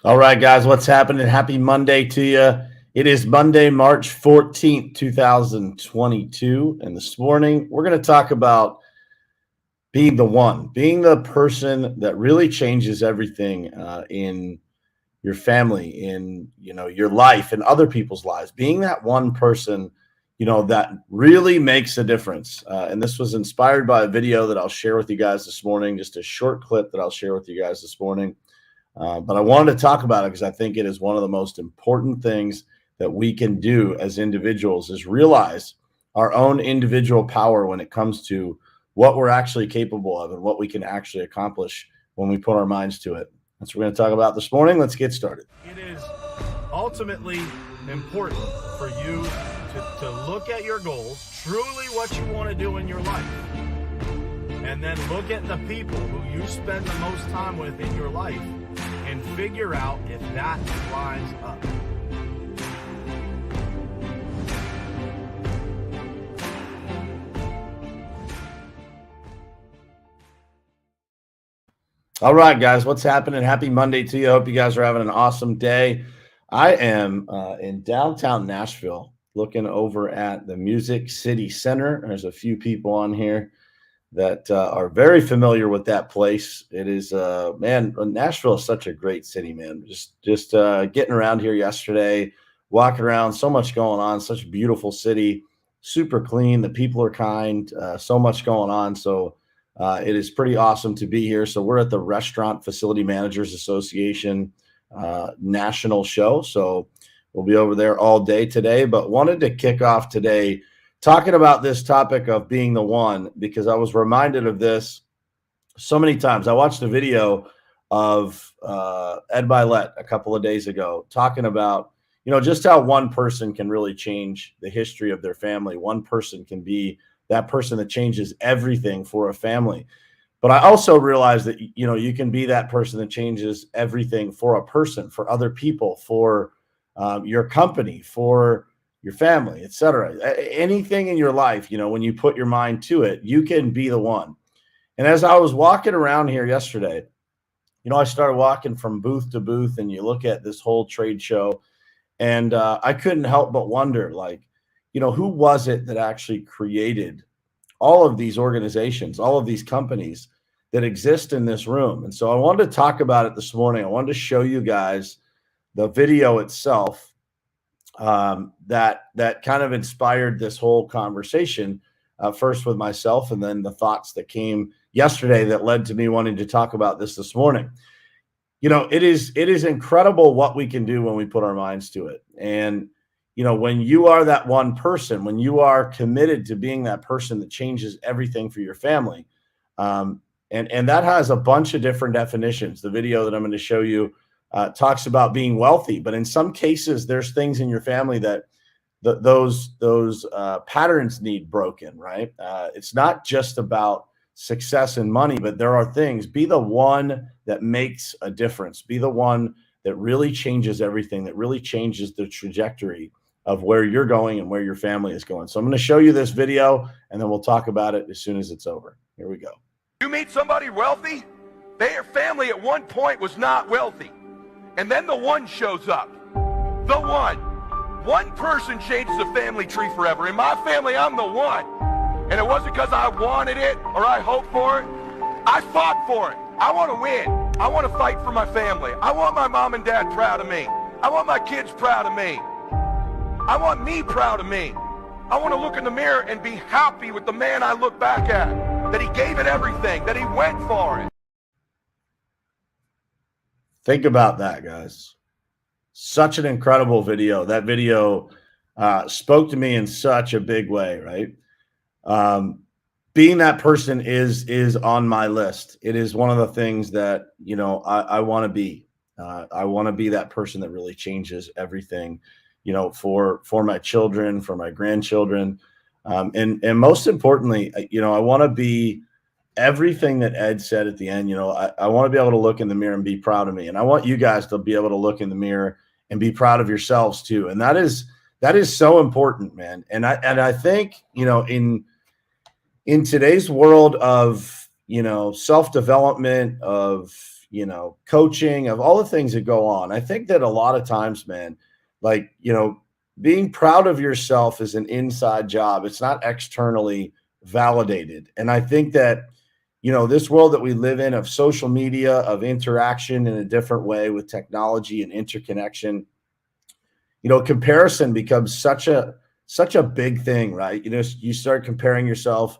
All right, guys, what's happening? Happy Monday to you. It is Monday, March 14th, 2022. And this morning, we're going to talk about being the one, being the person that really changes everything in your family, in your life, and other people's lives. Being that one person, that really makes a difference. And this was inspired by a video that I'll share with you guys this morning, just a short clip that I'll share with you guys this morning. But I wanted to talk about it because I think it is one of the most important things that we can do as individuals is realize our own individual power when it comes to what we're actually capable of and what we can actually accomplish when we put our minds to it. That's what we're going to talk about this morning. Let's get started. It is ultimately important for you to look at your goals, truly what you want to do in your life, and then look at the people who you spend the most time with in your life and figure out if that lines up. All right, guys, what's happening? Happy Monday to you. I hope you guys are having an awesome day. I am in downtown Nashville looking over at the Music City Center. There's a few people on here that are very familiar with that place. It is, man, Nashville is such a great city, man. Just getting around here yesterday, walking around, so much going on, such a beautiful city, super clean. The people are kind, so much going on. So it is pretty awesome to be here. So we're at the Restaurant Facility Managers Association national show. So we'll be over there all day today, but wanted to kick off today talking about this topic of being the one, because I was reminded of this so many times. I watched a video of Ed Bylett a couple of days ago talking about, just how one person can really change the history of their family. One person can be that person that changes everything for a family. But I also realized that, you can be that person that changes everything for a person, for other people, for your company, for your family, etc. Anything in your life, when you put your mind to it, you can be the one. And as I was walking around here yesterday, I started walking from booth to booth, and you look at this whole trade show, and I couldn't help but wonder, who was it that actually created all of these organizations, all of these companies that exist in this room? And so I wanted to talk about it this morning. I wanted to show you guys the video itself that kind of inspired this whole conversation, first with myself, and then the thoughts that came yesterday that led to me wanting to talk about this morning. It is incredible what we can do when we put our minds to it. And when you are that one person, when you are committed to being that person that changes everything for your family, and that has a bunch of different definitions. The video that I'm going to show you talks about being wealthy, but in some cases, there's things in your family that those patterns need broken, right? It's not just about success and money, but there are things. Be the one that makes a difference. Be the one that really changes everything, that really changes the trajectory of where you're going and where your family is going. So I'm going to show you this video, and then we'll talk about it as soon as it's over. Here we go. You meet somebody wealthy, their family at one point was not wealthy. And then the one shows up. The one. One person changes the family tree forever. In my family, I'm the one. And it wasn't because I wanted it or I hoped for it. I fought for it. I want to win. I want to fight for my family. I want my mom and dad proud of me. I want my kids proud of me. I want me proud of me. I want to look in the mirror and be happy with the man I look back at. That he gave it everything. That he went for it. Think about that, guys. Such an incredible video. That video spoke to me in such a big way, right? Being that person is on my list. It is one of the things that, I want to be. I want to be that person that really changes everything, for my children, for my grandchildren. And most importantly, I want to be everything that Ed said at the end. I want to be able to look in the mirror and be proud of me. And I want you guys to be able to look in the mirror and be proud of yourselves too. And that is so important, man. And I think, in today's world of, self-development, of, coaching, of all the things that go on. I think that a lot of times, man, like, being proud of yourself is an inside job. It's not externally validated. And I think that, this world that we live in of social media, of interaction in a different way with technology and interconnection, comparison becomes such a big thing, right? You start comparing yourself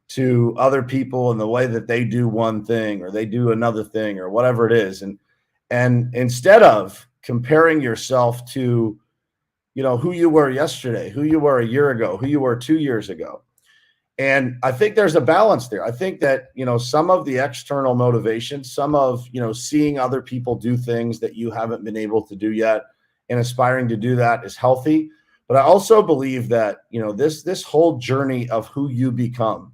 to other people and the way that they do one thing or they do another thing or whatever it is. And instead of comparing yourself to, who you were yesterday, who you were a year ago, who you were 2 years ago. And I think there's a balance there. I think that, some of the external motivation, some of, seeing other people do things that you haven't been able to do yet and aspiring to do that is healthy. But I also believe that, this whole journey of who you become,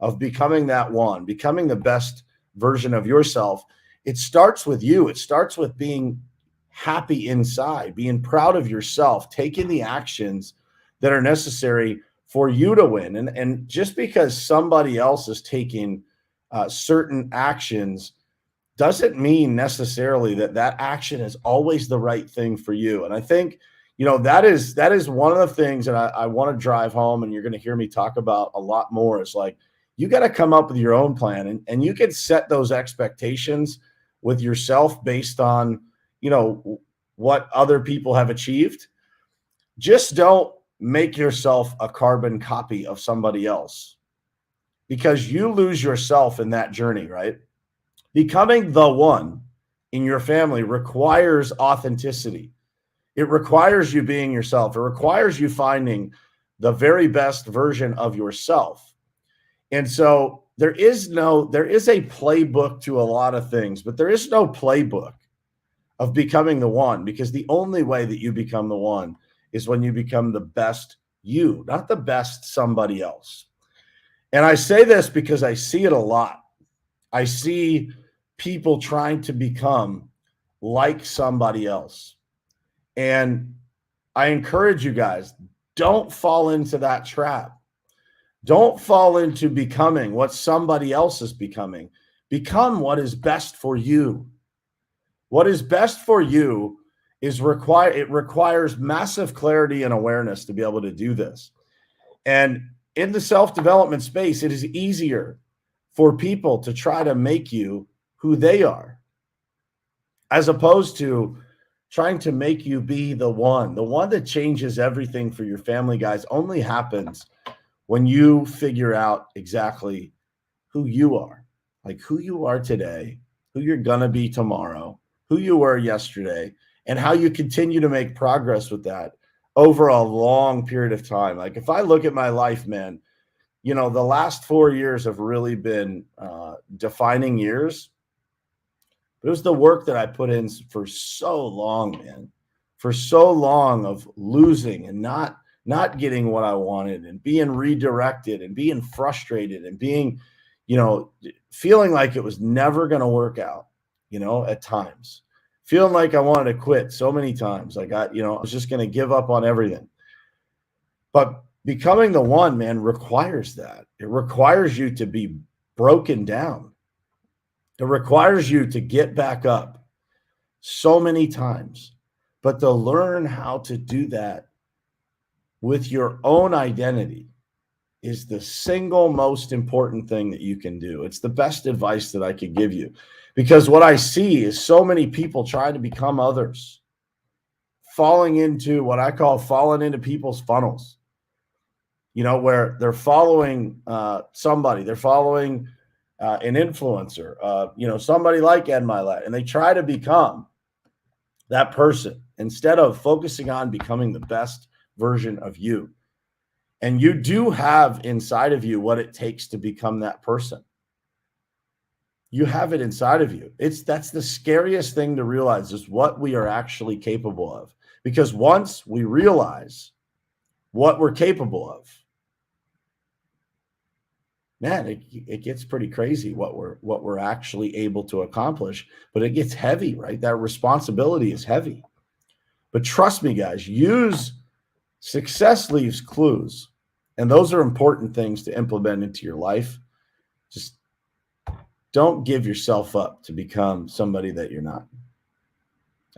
of becoming that one, becoming the best version of yourself, it starts with you. It starts with being happy inside, being proud of yourself, taking the actions that are necessary for you to win. And just because somebody else is taking certain actions doesn't mean necessarily that action is always the right thing for you. And I think, that is one of the things that I want to drive home, and you're going to hear me talk about a lot more, is like, you got to come up with your own plan, and you can set those expectations with yourself based on, what other people have achieved. Just don't make yourself a carbon copy of somebody else, because you lose yourself in that journey, right? Becoming the one in your family requires authenticity. It requires you being yourself. It requires you finding the very best version of yourself. And so there is a playbook to a lot of things, but there is no playbook of becoming the one, because the only way that you become the one is when you become the best you, not the best somebody else. And I say this because I see it a lot. I see people trying to become like somebody else. And I encourage you guys, don't fall into that trap. Don't fall into becoming what somebody else is becoming. Become what is best for you. What is best for you requires massive clarity and awareness to be able to do this. And in the self-development space, it is easier for people to try to make you who they are, as opposed to trying to make you be the one that changes everything for your family, guys. Only happens when you figure out exactly who you are, like who you are today, who you're going to be tomorrow, who you were yesterday, and how you continue to make progress with that over a long period of time. Like, if I look at my life, man, the last 4 years have really been defining years. It was the work that I put in for so long, man, for so long of losing and not getting what I wanted, and being redirected and being frustrated and being, feeling like it was never going to work out, at times, feeling like I wanted to quit so many times. I was just going to give up on everything. But becoming the one, man, requires that. It requires you to be broken down. It requires you to get back up so many times, but to learn how to do that with your own identity is the single most important thing that you can do. It's the best advice that I could give you, because what I see is so many people trying to become others, falling into what I call falling into people's funnels, where they're following somebody, they're following an influencer, somebody like Ed Mylett, and they try to become that person instead of focusing on becoming the best version of you. And you do have inside of you what it takes to become that person. You have it inside of you. That's the scariest thing to realize, is what we are actually capable of. Because once we realize what we're capable of, man, it gets pretty crazy what we're actually able to accomplish. But it gets heavy, right? That responsibility is heavy. But trust me, guys, success leaves clues. And those are important things to implement into your life. Just Don't give yourself up to become somebody that you're not.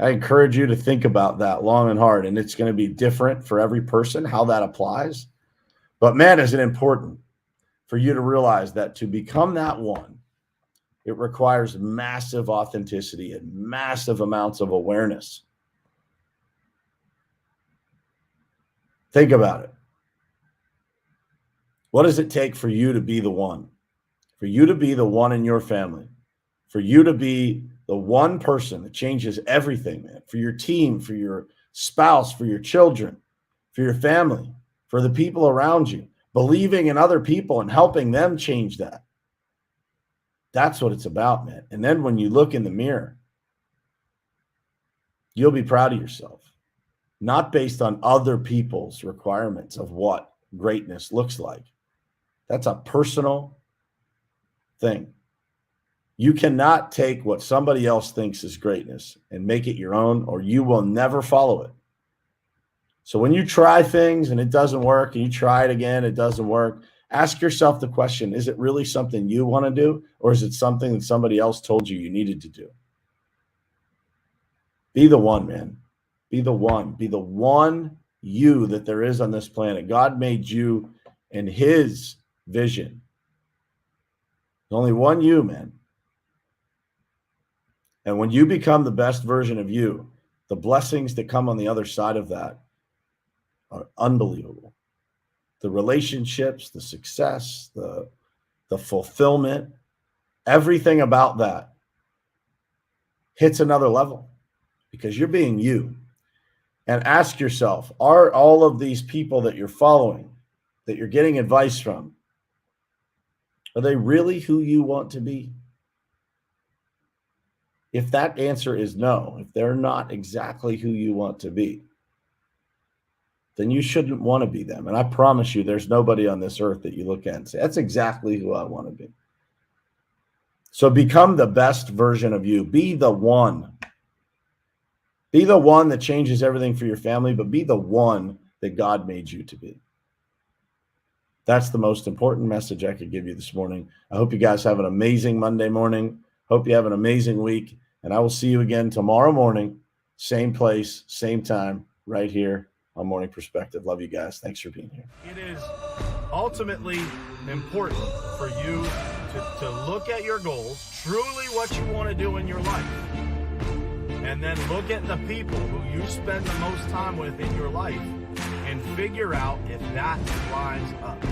I encourage you to think about that long and hard, and it's going to be different for every person, how that applies. But man, is it important for you to realize that to become that one, it requires massive authenticity and massive amounts of awareness. Think about it. What does it take for you to be the one? For you to be the one in your family? For you to be the one person that changes everything, man? For your team, for your spouse, for your children, for your family, for the people around you, believing in other people and helping them change that. That's what it's about, man. And then when you look in the mirror, you'll be proud of yourself, not based on other people's requirements of what greatness looks like. That's a personal thing. You cannot take what somebody else thinks is greatness and make it your own, or you will never follow it. So when you try things and it doesn't work, and you try it again, it doesn't work, ask yourself the question, is it really something you want to do, or is it something that somebody else told you needed to do? Be the one, man. Be the one. Be the one you that there is on this planet. God made you in his vision. There's only one you, man. And when you become the best version of you, the blessings that come on the other side of that are unbelievable. The relationships, the success, the fulfillment, everything about that hits another level because you're being you. And ask yourself, are all of these people that you're following, that you're getting advice from, are they really who you want to be? If that answer is no, if they're not exactly who you want to be, then you shouldn't want to be them. And I promise you, there's nobody on this earth that you look at and say, that's exactly who I want to be. So become the best version of you. Be the one. Be the one that changes everything for your family, but be the one that God made you to be. That's the most important message I could give you this morning. I hope you guys have an amazing Monday morning. Hope you have an amazing week. And I will see you again tomorrow morning, same place, same time, right here on Morning Perspective. Love you guys. Thanks for being here. It is ultimately important for you to look at your goals, truly what you want to do in your life, and then look at the people who you spend the most time with in your life and figure out if that lines up.